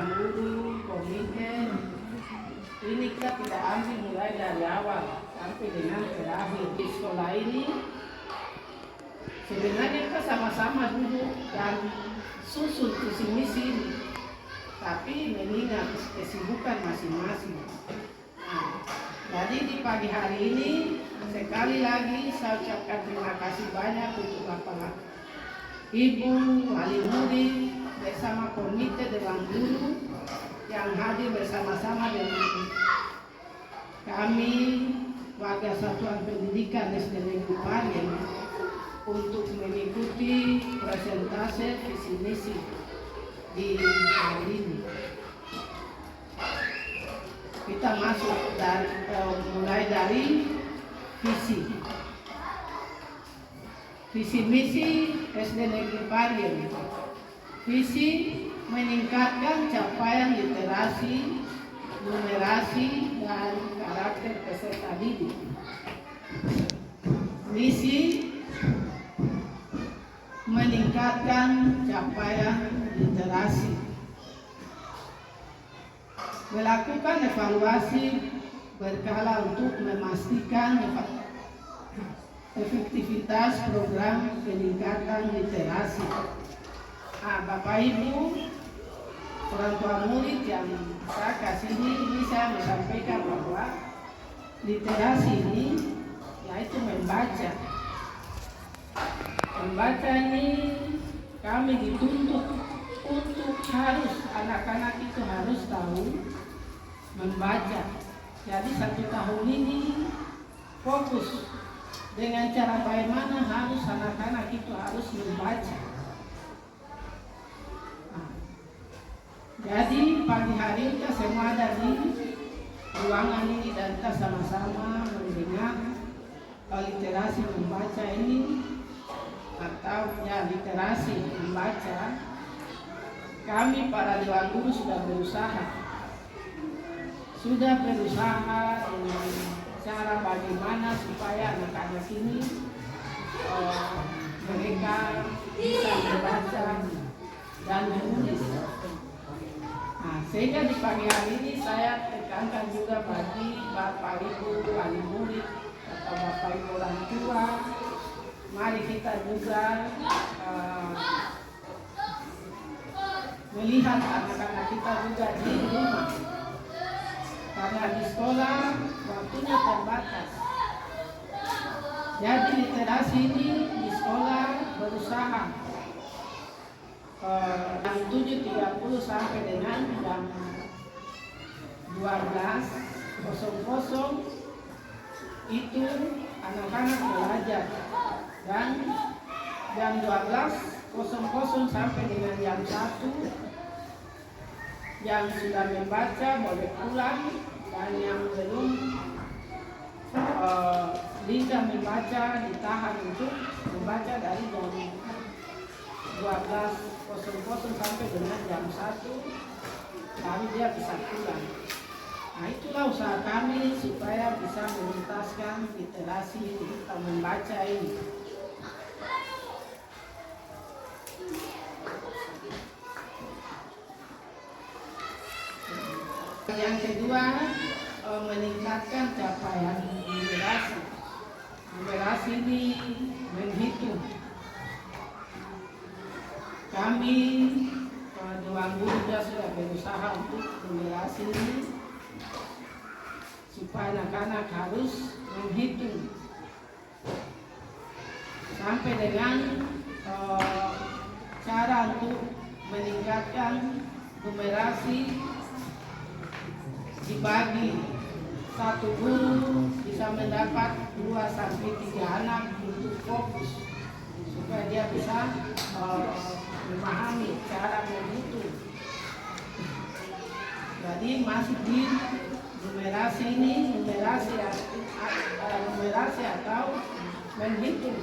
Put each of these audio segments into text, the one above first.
ruang guru, komite, ini kita tidak ambil mulai dari awal sampai dengan terakhir. Di sekolah ini sebenarnya kita sama-sama duduk dan susun visi misi ini, tapi mengingat kesibukan masing-masing. Nah, jadi di pagi hari ini sekali lagi saya ucapkan terima kasih banyak untuk Bapak Ibu, wali murid, bersama komite dewan guru yang hadir bersama-sama dengan kami warga Satuan Pendidikan SD Negeri Parien untuk mengikuti presentase visi misi di hari ini. Kita masuk mulai dari visi misi SD Negeri Parien. Visi meningkatkan capaian literasi, numerasi, dan karakter peserta didik. Misi meningkatkan capaian literasi, melakukan evaluasi berkala untuk memastikan efektivitas program peningkatan literasi. Bapak Ibu, orang tua murid yang saya kasih ini saya menyampaikan bahwa literasi ini yaitu membaca. Membaca ini kami dituntut untuk harus anak-anak itu harus tahu membaca. Jadi 1 tahun ini fokus dengan cara bagaimana harus anak-anak itu harus membaca. Jadi pagi hari kita semua ada di ruangan ini dan kita sama-sama mendengar literasi membaca ini atau ya literasi membaca. Kami para dewan guru sudah berusaha dengan cara bagaimana supaya anak-anak ini mereka bisa membaca dan menulis. Sehingga di pagi hari ini saya tekankan juga bagi Bapak Ibu wali murid atau Bapak Ibu orang tua, mari kita juga melihat anak-anak kita juga di rumah, karena di sekolah waktunya terbatas. Jadi literasi ini di sekolah berusaha jam 7.30 sampai dengan jam 12.00 itu anak-anak belajar, dan jam 12.00 sampai dengan jam 1 yang sudah membaca boleh pulang, dan yang belum bisa membaca ditahan untuk membaca dari jam 12.00 sampai dengan jam 1 baru dia bisa pulang. Nah, itulah usaha kami supaya bisa menuntaskan literasi kita membaca ini. Yang kedua, meningkatkan capaian numerasi. Numerasi ini menghitung. Kami dewan guru sudah berusaha untuk numerasi ini supaya anak-anak harus menghitung sampai dengan cara untuk meningkatkan numerasi dibagi. 1 guru bisa mendapat 2 sampai 3 anak untuk fokus supaya dia bisa memahami cara menghitung. Jadi masih di numerasi ini, numerasi atau menghitung.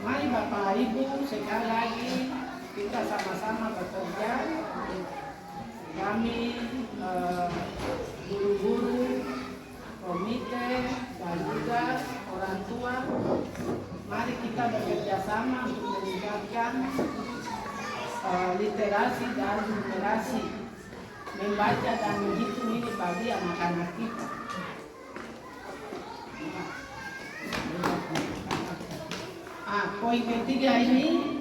Mari Bapak Ibu sekali lagi kita sama-sama bekerja. Kami guru-guru, komite, dan juga orang tua, mari kita bekerja sama untuk meningkatkan literasi dan numerasi, membaca dan menghitung ini bagi anak-anak kita. Poin ketiga ini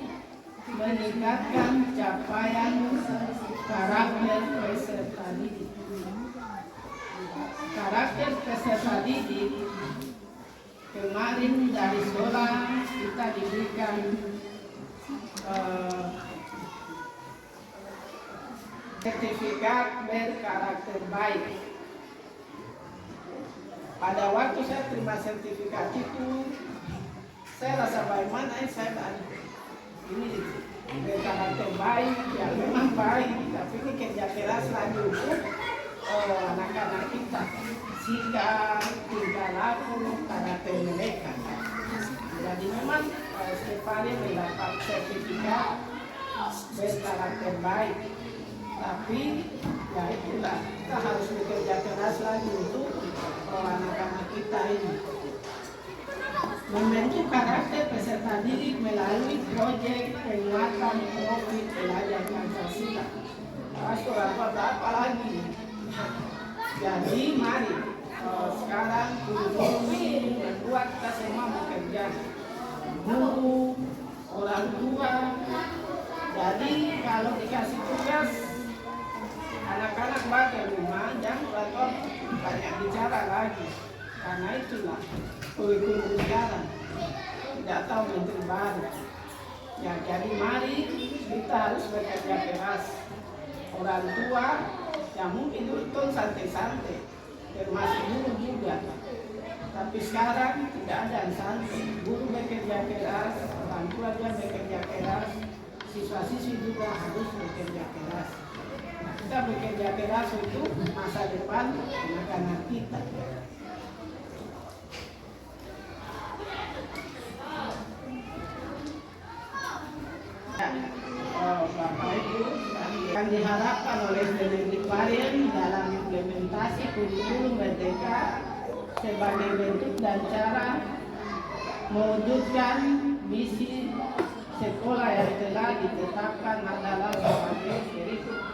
meningkatkan capaian karakter peserta didik. Karakter peserta didik kemarin dari sekolah kita diberikan sertifikat berkarakter baik. Pada waktu saya terima sertifikat itu, saya rasa bagaimana saya ini berkarakter baik, ya memang baik, tapi ini kerja keras lagi untuk anak-anak kita, sikap, tingkah laku, karakter mereka. Jadi memang setiap hari mendapat sertifikat berkarakter baik. Tapi ya itulah, kita harus bekerja keras lagi untuk anak-anak kita ini. Membentuk karakter peserta didik melalui proyek penguatan profil belajar Pancasila. Apa lagi? Jadi mari sekarang guru-guru ini membuat kita semua bekerja, guru, orang tua. Jadi kalau dikasih tugas anak-anak baca rumah, jangan banyak bicara lagi. Karena itulah kurikulum sekarang tidak tahu menteri baru. Ya, jadi mari kita harus bekerja keras. Orang tua yang mungkin dulu santai-santai, termasuk guru juga. Tapi sekarang tidak ada yang santai. Guru bekerja keras, orang tua juga bekerja keras, siswa-siswi juga harus bekerja keras. Kita bekerja keras untuk masa depan anak-anak kita. Bapak Ibu, yang diharapkan oleh Kemendikbud dalam implementasi kurikulum Merdeka sebagai bentuk dan cara mewujudkan misi sekolah yang telah ditetapkan adalah sebagai berikut: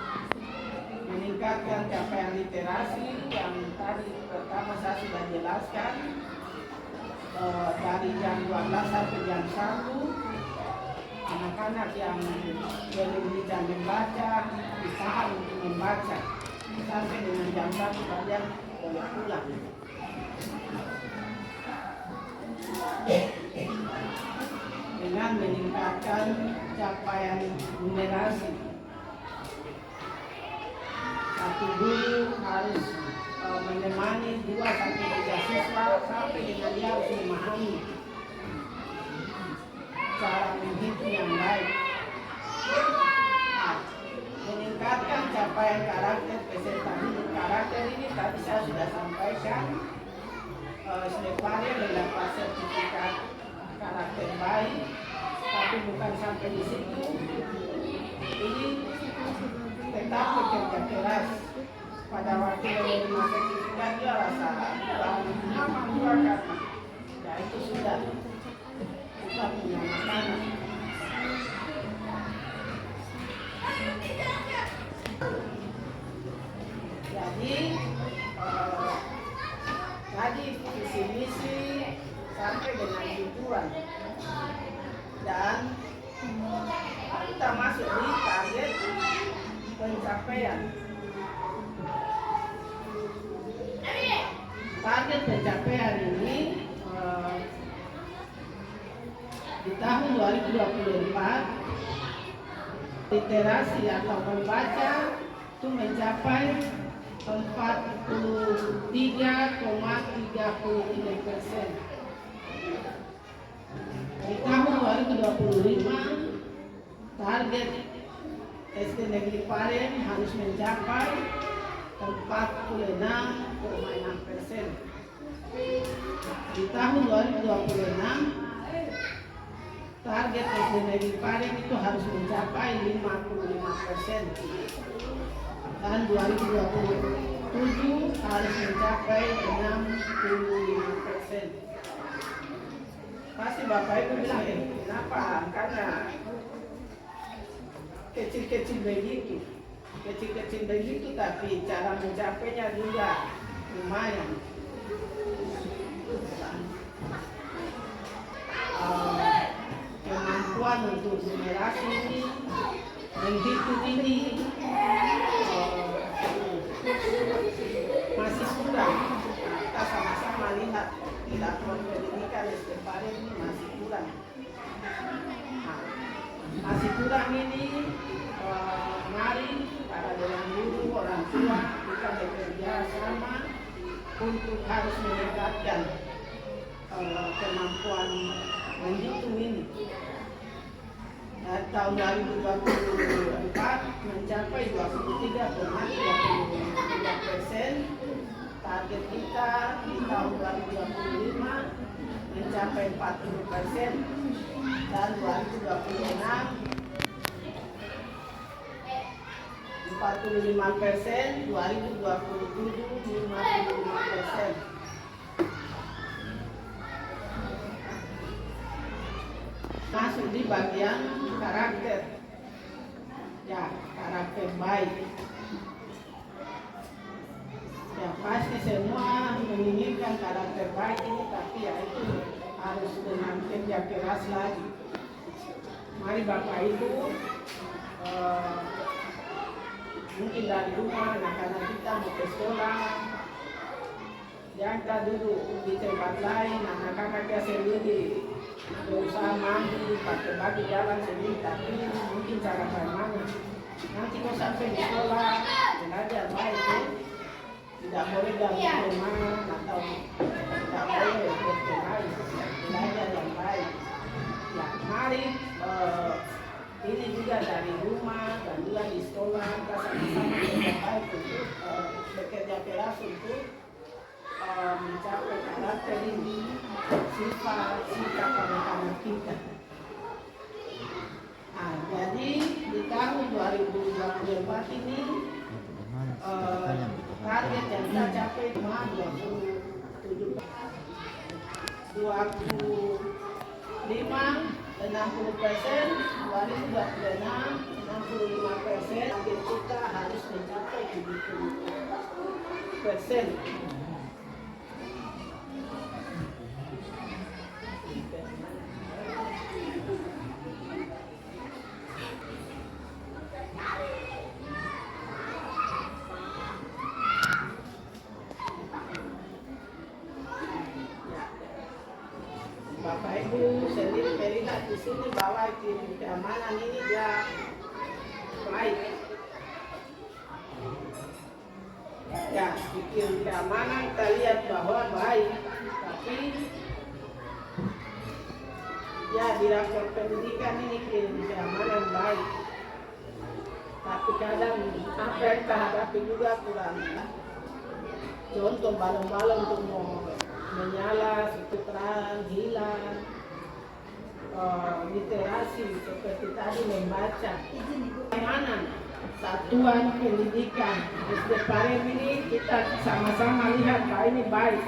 meningkatkan capaian literasi yang tadi pertama saya sudah jelaskan, dari jam 12 sampai jam 1. Anak-anak yang belum bisa membaca, usaha untuk membaca sampai dengan jam 1 kalian boleh pulang. Dengan meningkatkan capaian numerasi, satu guru harus menemani 2-3 siswa sampai dengan dia harus memahami cara menghitung yang baik. Meningkatkan capaian karakter peserta didik. Karakter ini tadi saya sudah sampaikan, setiap hari mendapat sertifikat karakter baik, tapi bukan sampai di situ. Ini tetap bekerja keras. Pada waktu menerima sertifikat dia rasa kurang karena ya itu sudah kita punya makanan. Jadi tadi visi misi sampai dengan tujuan dan kita masuk di target pencapaian. Target pencapaian ini di tahun 2024 literasi atau membaca itu mencapai 43,33%. Di tahun 2025 target SD Negeri Paren harus mencapai 46,6%. Di tahun 2026 target SD Negeri Paren itu harus mencapai 55%. Dan 2027 harus mencapai 65%. Pasti Bapak Ibu bilang, kenapa angkanya kecil-kecil begitu, tapi cara mencapainya juga lumayan. Kemampuan untuk generasi ini menghitung ini masih kurang. Kita sama-sama lihat di laporan pendidikan Estepare ini masih kurang. Masih kurang ini. Mari para dewan guru, orang tua kita bekerja sama untuk harus meningkatkan kemampuan menghitung ini. Tahun 2024 mencapai 23,33%. Target kita di tahun 2025 mencapai 40%, dan 2026 45%, 2027 55%. Masuk di bagian karakter, ya karakter baik. Ya pasti semua menginginkan karakter baik ini, tapi ya itu harus dengan kerja keras lagi. Mari Bapak Ibu, mungkin dari rumah anak-anak kita mau ke sekolah, jangan duduk di tempat lain, anak-anaknya sendiri berusaha mandi, pakai baju jalan sendiri, tapi mungkin cara bagaimana. Nanti kalau sampai di sekolah, belajar baik ya. Tidak boleh ganggu teman atau tidak boleh berkelahi, belajar yang baik. Ya, mari ini juga dari rumah dan juga di sekolah kita sama-sama yang baik untuk bekerja keras untuk mencapai karakter ini, sifat anak-anak kita. Nah, jadi di tahun 2024 ini target yang kita capai cuma 25, 60%, 2026 65%, target kita harus mencapai 70%. Bapak Ibu sendiri melihat di sini bahwa keamanan ini dia baik. Ya, keamanan kita lihat bahwa baik, tapi ya di rapor pendidikan ini keamanan baik. Tapi kadang apa yang kita hadapi juga kurang. Contoh balon-balon untuk menyala, terang, hilang, literasi seperti tadi membaca. Bagaimana satuan pendidikan Estepare ini kita sama-sama lihat bahwa ini baik.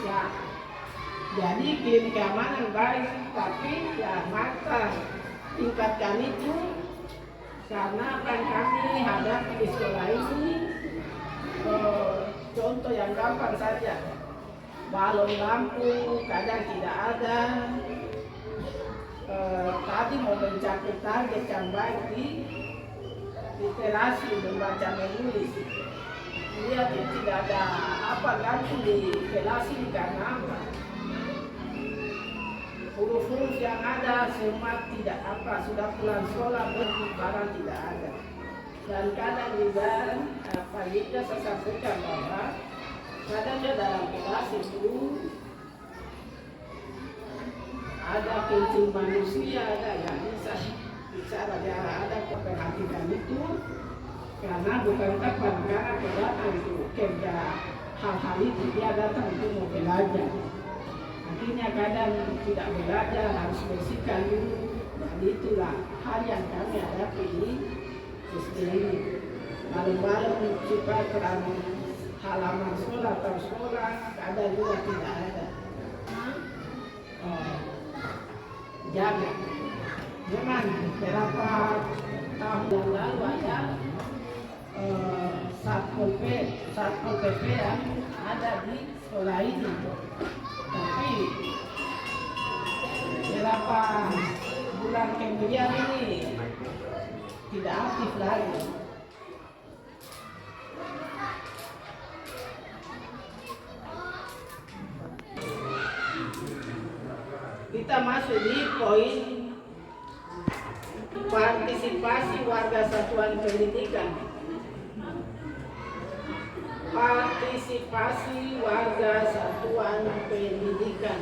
Ya, jadi klaim keamanan baik, tapi ya maka tingkatkan itu karena akan kami hadapi di sekolah ini. Contoh yang gampang saja. Balon lampu kadang tidak ada. Tadi mau mencapai target yang baik di literasi membaca menulis. Lihat ya, tidak ada apa ganti di kelas ini karena apa? Huruf-huruf yang ada semua tidak apa, sudah pulang sekolah barang tidak ada. Dan kadang juga apa kita saya sampaikan bahwa kadang dalam kelas itu ada kencing manusia, ada yang bisa bicara, ada keperhatian itu karena bukan kapan karena kedatang untuk kerja hal-hal itu, dia datang untuk mau belajar. Akhirnya kadang tidak belajar, harus bersihkan dulu. Dan itulah hal yang kami hadapi di SD ini. Balon-balon supaya terang halaman sekolah atau sekolah kadang juga tidak ada. Jaga. Memang berapa tahun yang lalu ada Satpol PP yang ada di sekolah ini, tapi beberapa bulan kemudian ini tidak aktif lagi. Kita masuk di poin partisipasi warga satuan pendidikan. Partisipasi warga satuan pendidikan.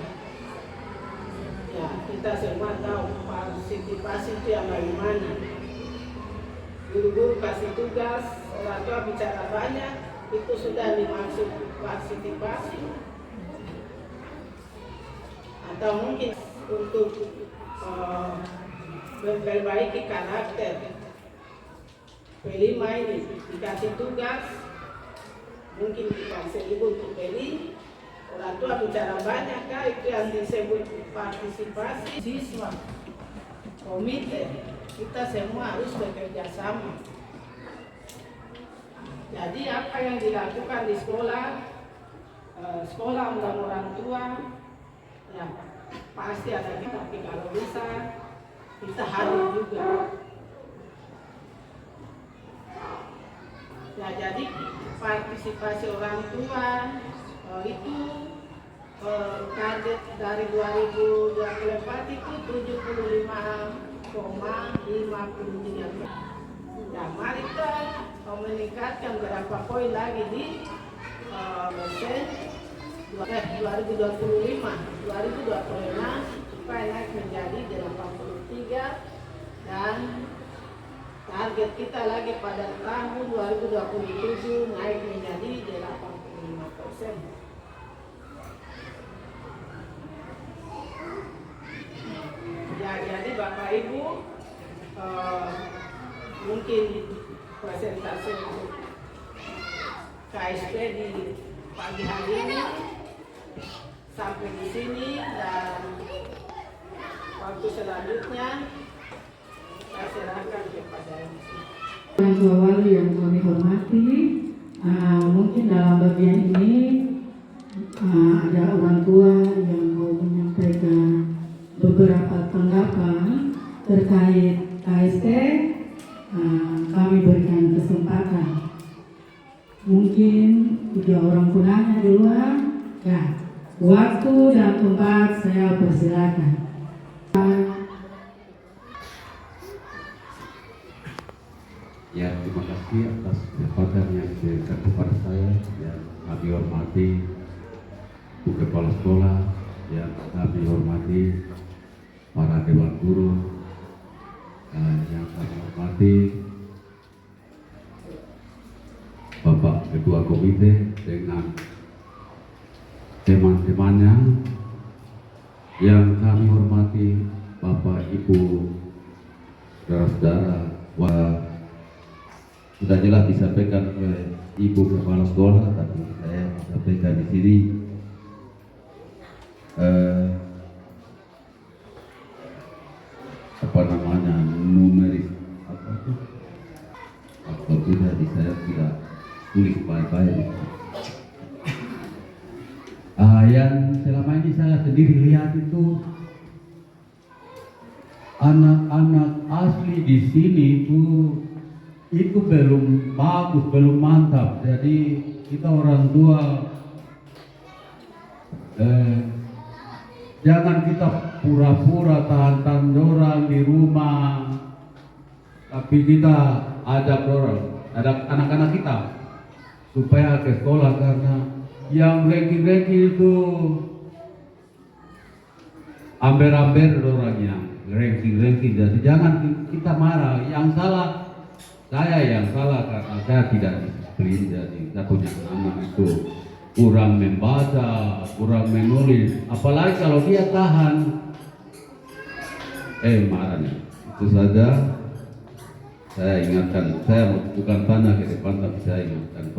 Ya, kita semua tahu partisipasi itu yang bagaimana. Guru-guru kasih tugas, orang tua bicara banyak, itu sudah dimaksud partisipasi. Atau mungkin untuk memperbaiki karakter. Pelima ini dikasih tugas, mungkin dikasih ibu untuk beli, orang tua bicara banyak, kan itu yang disebut partisipasi. Siswa, komite, kita semua harus bekerja sama. Jadi apa yang dilakukan di sekolah, sekolah undang orang tua, ya pasti ada kita, tapi kalau bisa kita hadir juga. Ya, jadi partisipasi orang tua itu target dari 2024 itu 75,53. Ya, mari kita meningkatkan berapa poin lagi di persen 2025 supaya naik menjadi 83, dan target kita lagi pada tahun 2027 naik menjadi 85%. Ya, jadi Bapak Ibu mungkin presentasi KSP di pagi hari ini sampai di sini, dan waktu selanjutnya saya serahkan kepada Orang tua wali yang kami hormati, mungkin dalam bagian ini ada orang tua yang mau menyampaikan beberapa tanggapan terkait KSP. Kami berikan kesempatan. Mungkin 3 orang punanya duluan. Ya, waktu dan tempat saya persilakan. Ya, terima kasih atas kesempatan yang diberikan kepada saya. Yang kami hormati Bu Kepala Sekolah, yang kami hormati para Dewan Guru, yang kami hormati Bapak Ketua Komite dengan teman-temannya, yang kami hormati Bapak Ibu saudara-saudara. Sudah jelas disampaikan oleh Ibu Kepala Sekolah, tapi saya sampaikan di sini numeris apa tidak saya tidak tulis baik-baik. Yang selama ini saya sendiri lihat itu anak-anak asli di sini itu belum bagus, belum mantap. Jadi kita orang tua jangan kita pura-pura tahan-tahan orang di rumah, tapi kita ajak orang, ada anak-anak kita supaya ke sekolah, karena yang ranking-ranking itu amber-amber orangnya, ranking-ranking. Jadi jangan kita marah. Yang salah saya, yang salah karena saya tidak disiplin. Jadi saya punya anak itu kurang membaca, kurang menulis, apalagi kalau dia tahan marahnya. Itu saja saya ingatkan. Saya bukan tanya ke depan, tapi saya ingatkan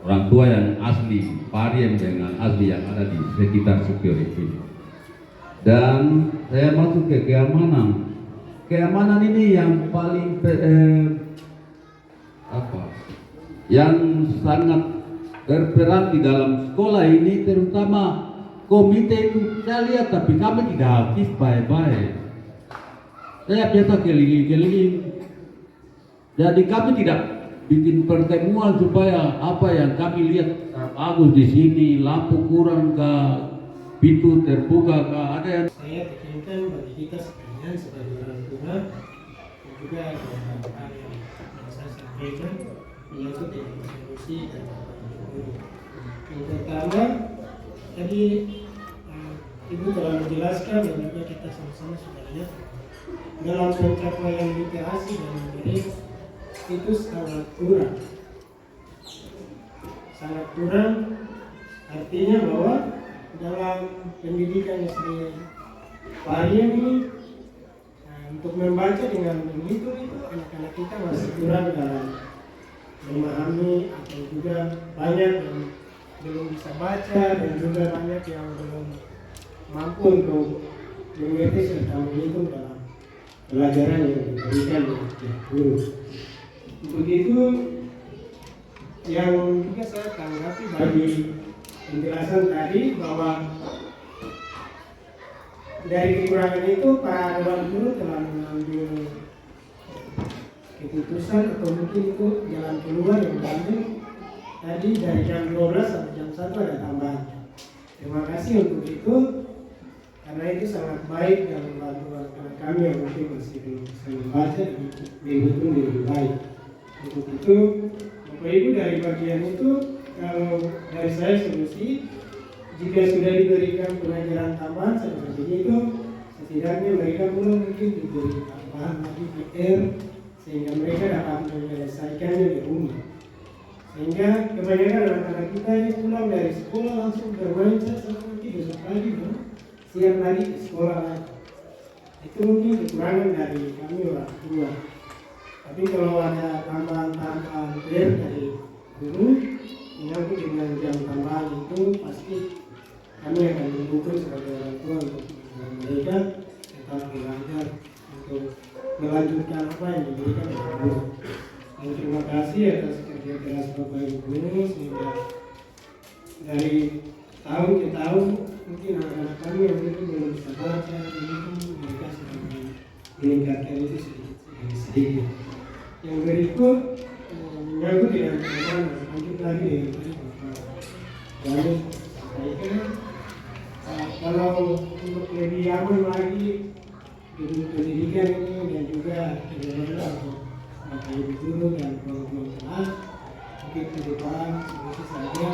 orang tua yang asli, pariem dengan asli yang ada di sekitar security. Dan saya masuk ke keamanan. keamanan ini yang paling yang sangat berperan di dalam sekolah ini, terutama komite itu saya lihat, tapi kami tidak aktif baik-baik. Saya biasa keliling-keliling, jadi kami tidak bikin pertemuan supaya apa yang kami lihat bagus di sini, lampu kurang kah, pintu terbuka kah, ada yang saya tekankan bagi kita sekalian sebagai orang tua dan juga beberapa hal yang saya sampaikan menyangkut dengan solusi dan guru. Yang pertama tadi Ibu telah menjelaskan dan juga kita sama-sama sudah lihat dalam pencapaian literasi dan numerik itu sangat kurang, artinya bahwa dalam pendidikan SD varian ini untuk membaca dengan menghitung itu anak-anak kita masih kurang dalam memahami, atau juga banyak yang belum bisa baca dan juga banyak yang belum mampu untuk mengerti serta menghitung dalam pelajaran yang diberikan oleh guru. Untuk itu yang juga saya tanggapi bagi penjelasan tadi bahwa dari kekurangan itu para dewan guru telah mengambil keputusan atau mungkin itu jalan keluar yang penting tadi dari jam 12 sampai jam 1 ada tambahan. Terima kasih untuk itu, karena itu sangat baik dan membantu kami yang mungkin masih belum bisa membaca dan menghitung dengan baik. Untuk itu Bapak Ibu dari bagian itu, kalau dari saya solusi, jika sudah diberikan pelajaran tambahan seperti itu, setidaknya mereka belum mungkin diberi tambahan lagi PR sehingga mereka dapat menyelesaikannya di rumah. Sehingga kebanyakan anak-anak kita ini pulang dari sekolah langsung bermain saja, nanti besok pagi siang lagi ke sekolah lagi. Itu mungkin kekurangan dari kami orang tua. Tapi kalau ada tambahan-tambahan PR dari guru, menyangkut dengan jam tambahan itu pasti kami akan mendukung sebagai orang tua untuk mereka tetap belajar untuk melanjutkan apa yang diberikan oleh guru. Dan terima kasih atas kerja keras Bapak Ibu guru, sehingga dari tahun ke tahun mungkin anak-anak kami yang itu belum bisa baca, mereka sudah meningkatkan itu sedikit. Yang berikut menyangkut dengan bagaimana lanjut lagi dengan lalu sampaikan kalau untuk lebih aman lagi gedung pendidikan ini dan juga bagaimana untuk Bapak Ibu guru dan program kelas mungkin ke depan seperti saja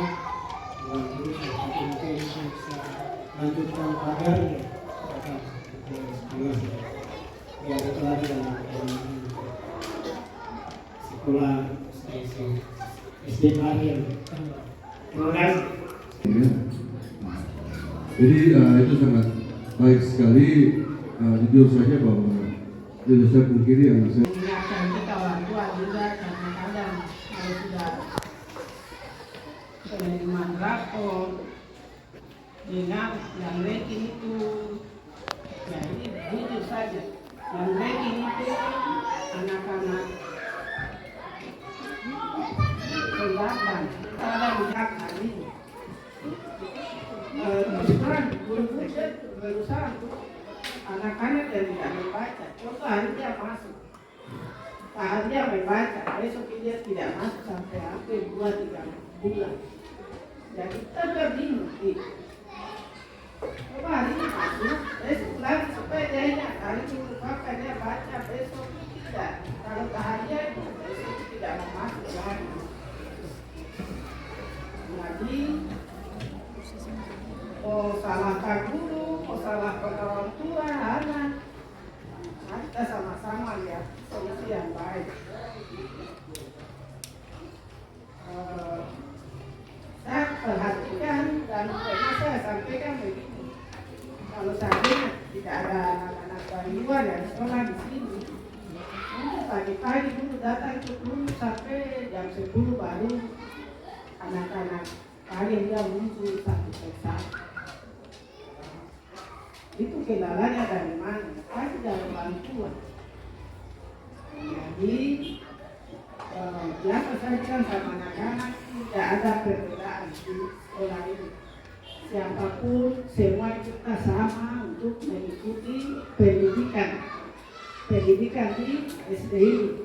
dengan guru seperti mungkin bisa lanjutkan pagar akan sekolah biar itu lagi dalam sekolah SD Marian. Terima kasih. Jadi itu sangat baik sekali. Jujur saja bahwa tidak saya pungkiri anak saya. Mengingatkan kita orang tua juga kadang-kadang kalau sudah penerimaan rapor dengan yang ranking itu, jadi jujur saja yang ranking itu anak-anak pendatang kadang lihat hari ini sekarang guru berusaha untuk anak-anak yang tidak membaca. Contoh hari dia masuk, hari dia membaca, besok dia tidak masuk sampai hampir 2-3 bulan. Jadi kita bingung. Coba hari ini masuk, besok lagi supaya dia ingat. Hari ini merupakan dia baca, besok tidak. Kalau harian itu besok tidak masuk lagi. Jadi salahkan guru, salahkan orang tua, anak. Nah, kita sama-sama lihat solusi yang baik. Saya perhatikan dan pernah saya sampaikan begini. Kalau seandainya tidak ada anak-anak dari luar yang sekolah di sini, pagi-pagi dulu datang ke guru sampai jam 10 baru anak-anak kalian dia muncul satu persatu. Itu kendalanya dari mana? Pasti dari bantuan. Jadi biasa saja sama anak-anak tidak ada perbedaan di sekolah ini. Siapapun semua kita sama untuk mengikuti pendidikan di SD ini.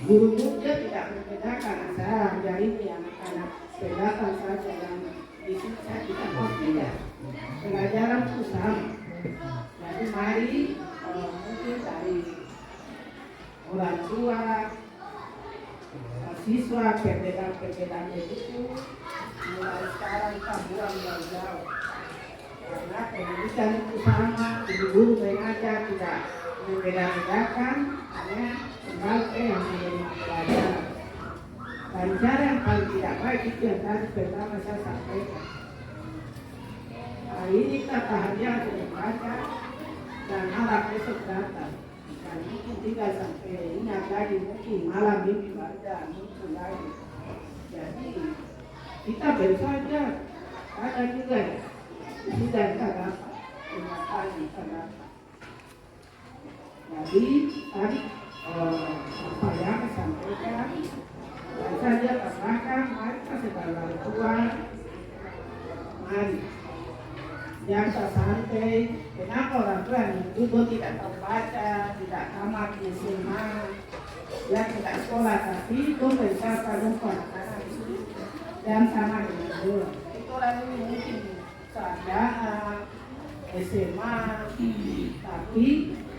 Guru-gurunya tidak membedakan antara dari ini anak-anak pendatang saja yang di sini saya tidak tidak. Pelajaran itu sama. Jadi mari mungkin dari orang tua, siswa, perbedaan itu mulai sekarang kita buang jauh-jauh. Karena pendidikan itu sama, guru mengajar tidak membeda-bedakan, hanya kembali yang menerima pelajaran. Dan cara yang paling tidak baik itu yang tadi pertama saya sampaikan. Hari ini kita bahagia dengan baca dan malam besok datang. Dan mungkin tidak sampai ingat lagi, mungkin malam mimpi baca muncul lagi. Jadi kita bersaja ada juga ya. Sudah kita dapat, terima kasih kita dapat. Jadi tadi apa yang saya sampaikan, dan saja katakan, mari kita sebagai orang tua, mari biasa santai. Kenapa orang tua itu tidak tahu baca, tidak tamat di SMA, ya tidak sekolah, tapi itu berkata lupa anak-anak itu dan sama dengan dulu. Itu orang ini mungkin sarjana, SMA, tapi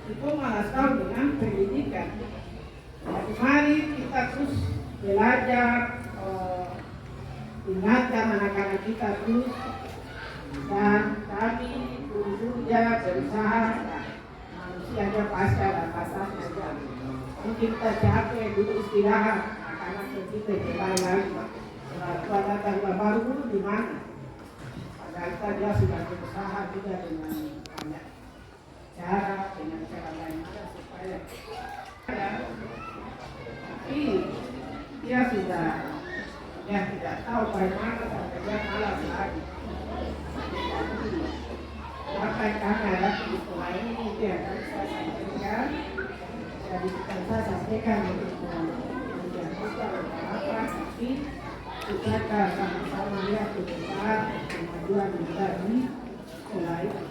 itu malah tahu dengan pendidikan. Jadi mari kita terus belajar, ingatkan anak-anak kita terus, dan kami guru-gurunya berusaha. Manusia aja pasti ada pasarnya aja. Mungkin kita capek dulu istirahat, anak-anak kita jalan lagi. Kalau datang baru guru di mana? Padahal dia sudah berusaha juga dengan banyak cara, dengan cara lain supaya tapi dia sudah tidak tahu bagaimana sampai dia malas lagi. Apa yang kami hadapi di sekolah ini itu yang akan saya sampaikan. Jadi saya sampaikan untuk menjadikan apa, tapi kita sama-sama lihat ke depan kemajuan dari sekolah ini.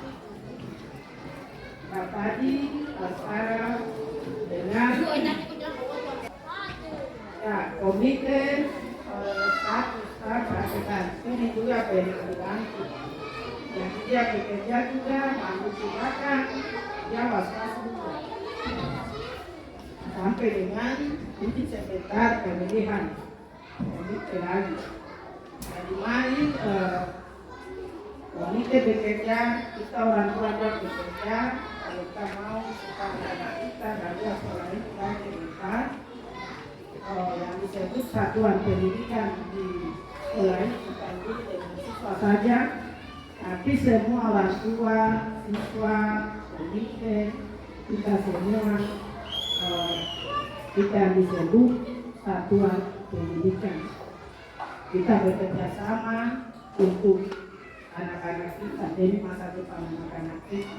Nah tadi sekarang dengan ya, komite status ini juga berganti. Yang dia bekerja juga, mampu silakan, dia was-was juga. Sampai dengan ini sebentar pemilihan komite lagi. Jadi mari komite bekerja, kita orang tua bekerja, kalau kita mau supaya anak kita dari sekolah ini lagi dekat, yang disebut satuan pendidikan di sekolah ini bukan dengan siswa saja, tapi semua orang tua, siswa, komite, kita semua kita disebut satuan pendidikan. Kita bekerja sama untuk anak-anak kita, demi masa depan anak-anak kita.